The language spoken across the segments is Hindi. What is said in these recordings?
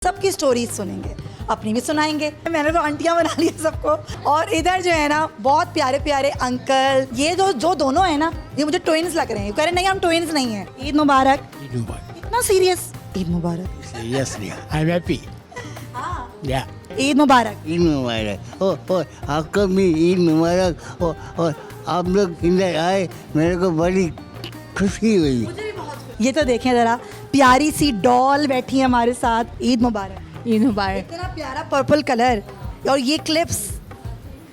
सबकी स्टोरीज सुनेंगे, अपनी भी सुनाएंगे। मैंने तो आंटियां बना ली सबको। और इधर जो है ना बहुत प्यारे प्यारे अंकल, ये जो दोनों है ना ये मुझे ट्विन्स लग रहे हैं। कह रहे नहीं हम ट्विन्स नहीं हैं। ईद मुबारक। Eid Mubarak. इतना सीरियस। ईद मुबारक। Yes, yeah. I'm happy. Yeah. Eid मुबारक। ईद मुबारक। और आपको भी ईद मुबारक। और आप लोग इधर आए, मेरे को बड़ी खुशी हुई। ये तो देखें जरा, प्यारी सी डॉल बैठी है हमारे साथ। ईद मुबारक। ईद मुबारक। इतना प्यारा पर्पल कलर और ये क्लिप्स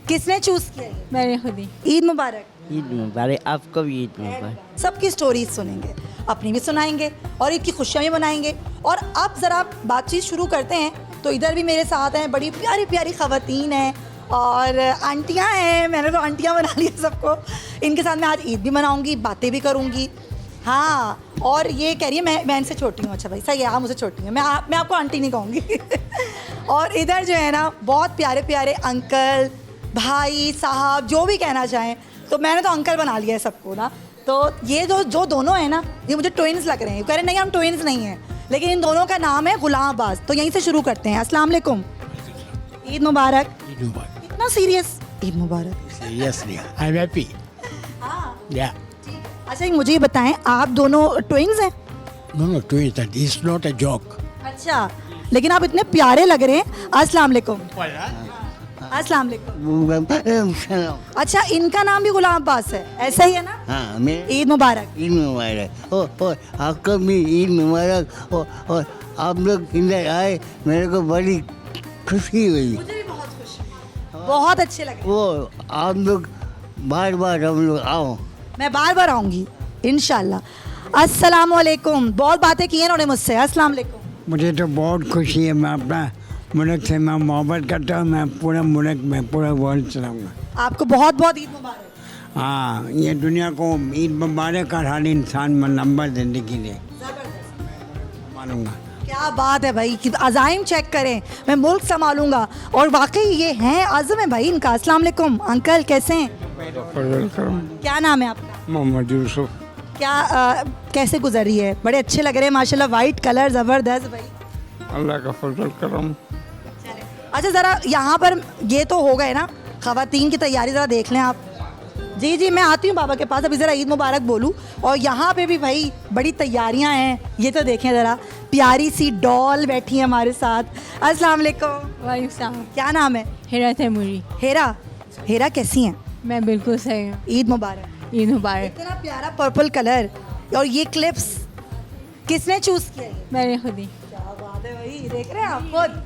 किसने चूज किया ये? मैंने खुद ही। ईद मुबारक। ईद मुबारक। आपको भी ईद मुबारक। सबकी स्टोरीज सुनेंगे, अपनी भी सुनाएंगे और ईद की खुशियाँ भी मनाएंगे। और अब ज़रा बातचीत शुरू करते हैं। तो इधर भी मेरे साथ हैं बड़ी प्यारी प्यारी ख़वातीन हैं और आंटियाँ हैं। मैंने तो आंटियाँ बना ली है सबको। इनके साथ मैं आज ईद भी मनाऊंगी, बातें भी करूंगी। हाँ, और ये कह रही है मैं इनसे छोटी हूँ। अच्छा भाई सही है, आप मुझसे छोटी हैं। मैं आपको आंटी नहीं कहूँगी। और इधर जो है ना बहुत प्यारे प्यारे अंकल, भाई साहब, जो भी कहना चाहें। तो मैंने तो अंकल बना लिया है सबको ना। तो ये जो दोनों हैं ना ये मुझे ट्विन्स लग रहे हैं। कह रहे नहीं हम ट्विन्स नहीं हैं, लेकिन इन दोनों का नाम है गुलाम अब्बास। तो यहीं से शुरू करते हैं। अस्सलाम वालेकुम। ईद मुबारक। Eid Mubarak. इतना सीरियस। ईद मुबारक। Yes, yeah. I'm happy. Yeah. अच्छा एक मुझे ये बताएं, आप दोनों ट्विन्स हैं? No, twins. That is not a joke. अच्छा, लेकिन आप इतने प्यारे लग रहे हैं। अस्सलाम वालेकुम। अस्सलाम वालेकुम। अच्छा, इनका नाम भी गुलाम अब्बास है, ऐसा ही है ना? हाँ, मेरे ईद मुबारक। ईद मुबारक। और आपको भी ईद मुबारक। और आप लोग इधर आए, मेरे को बड़ी खुशी हुई। बहुत अच्छे लगे। वो आप लोग बार बार हम लोग आओ। मैं बार बार आऊँगी इंशाल्लाह। अस्सलाम वालेकुम। बहुत बातें की हैं उन्होंने मुझसे। अस्सलाम वालेकुम। मुझे तो बहुत खुशी है। मैं अपना मुल्क से मैं मोहब्बत करता हूँ। मैं पूरा मुल्क में पूरा वर्ल्ड चलाऊँगा। आपको बहुत बहुत ईद मुबारक। हाँ, ये दुनिया को ईद मुबारक और हर इंसान में लंबा ज़िंदगी दे मानूंगा। क्या बात है भाई, कि अज़ाइम चेक करें, मैं मुल्क संभालूंगा। और वाकई ये हैं, आज़म है भाई इनका। अस्सलाम वालेकुम अंकल, कैसे हैं? क्या नाम है आपका? मोहम्मद यूसुफ। क्या कैसे गुजर रही है? बड़े अच्छे लग रहे हैं माशाल्लाह, वाइट कलर ज़बरदस्त भाई। अल्लाह का फजल करम। अच्छा ज़रा यहाँ पर ये तो हो गए ना, ख़वातीन की तैयारी ज़रा देख लें आप। जी जी, मैं आती हूँ बाबा के पास, अभी ज़रा ईद मुबारक बोलूँ। और यहाँ पे भी भाई बड़ी तैयारियाँ हैं। ये तो देखें ज़रा, प्यारी सी डॉल बैठी है हमारे साथ। अस्सलाम वालेकुम। वालेकुम सलाम। क्या नाम है? हेरा तैमूरी। हेरा। हेरा कैसी हैं? मैं बिल्कुल सही हूँ। ईद मुबारक। ईद मुबारक। इतना प्यारा पर्पल कलर और ये क्लिप्स किसने चूज़ किया ये? मैंने खुद ही। क्या बात है भाई, देख रहे हैं आप खुद।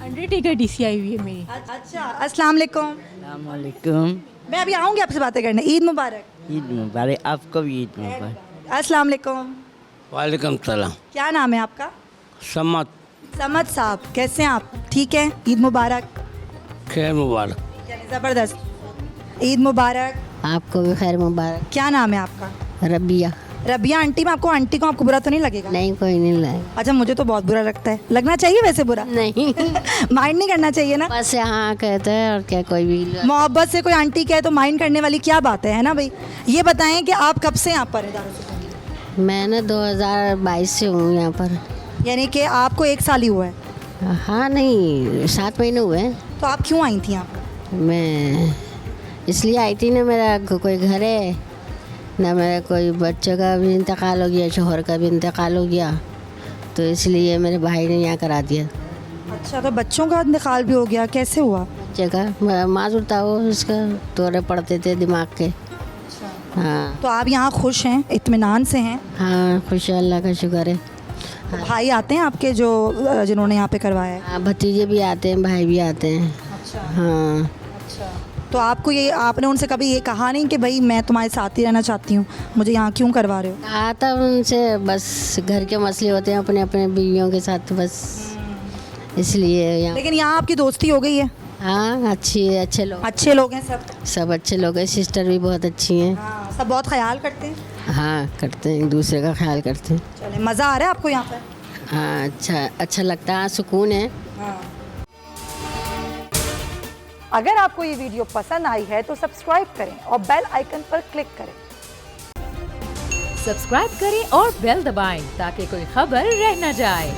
अंडरटेकर डीसी आई हुई है मेरी। अच्छा, अस्सलाम वालेकुम। अस्सलाम वालेकुम। मैं अभी आऊँगी आपसे बातें करने। ईद मुबारक। ईद मुबारक। आपको भी ईद मुबारक। अस्सलाम वालेकुम। वालेकुम सलाम। क्या नाम है आपका? समत। समद साहब, कैसे हैं आप? ठीक है, ईद मुबारक। खैर मुबारक। ज़बरदस्त। ईद मुबारक। आपको भी खैर मुबारक। क्या नाम है आपका? रबिया। रबिया आंटी। मैं आपको बुरा तो नहीं लगेगा? नहीं, कोई नहीं लाए। अच्छा, मुझे तो बहुत बुरा लगता है। लगना चाहिए वैसे बुरा? नहीं। माइंड नहीं करना चाहिए ना। बस हाँ कहते हैं और क्या, कोई भी मोहब्बत से कोई आंटी कहे तो माइंड करने वाली क्या बात है ना भाई। ये बताएं कि आप कब से यहाँ पर हैं? मैंने 2022 से हूँ यहाँ पर। यानी कि आपको 1 साल ही हुआ है? हाँ नहीं, 7 महीने हुए हैं। तो आप क्यों आई थी यहाँ पर? मैं इसलिए आई थी ना, मेरा कोई घर है ना, मेरा कोई बच्चे का भी इंतकाल हो गया, शोहर का भी इंतकाल हो गया, तो इसलिए मेरे भाई ने यहाँ करा दिया। अच्छा, तो बच्चों का इंतकाल भी हो गया, कैसे हुआ? बच्चे का माजूर था वो, उसका दौरे पड़ते थे दिमाग के। हाँ तो आप यहाँ खुश हैं, इत्मीनान से हैं? हाँ, खुश है, अल्लाह का शुक्र है। तो भाई आते हैं आपके जिन्होंने यहाँ पे करवाया है? हाँ, भतीजे भी आते हैं, भाई भी आते हैं। अच्छा। हाँ। अच्छा, तो आपने उनसे कभी ये कहा नहीं कि भाई मैं तुम्हारे साथ ही रहना चाहती हूँ, मुझे यहाँ क्यों करवा रहे हो? कहा था उनसे, बस घर के मसले होते हैं अपने अपने बीवियों के साथ, बस इसलिए यहाँ। लेकिन यहाँ आपकी दोस्ती हो गई है? हाँ, अच्छी है, अच्छे लोग। अच्छे लोग हैं सब? सब अच्छे लोग हैं, सिस्टर भी बहुत अच्छी हैं। हाँ, सब बहुत ख्याल करते हैं? हाँ, करते हैं, एक दूसरे का ख्याल करते हैं। चले, मज़ा आ रहा है आपको यहाँ पर? हाँ, अच्छा लगता है, सुकून है। हाँ। अगर आपको ये वीडियो पसंद आई है तो सब्सक्राइब करें और बेल आइकन पर क्लिक करें। सब्सक्राइब करें और बेल दबाएं ताकि कोई खबर रह न जाए।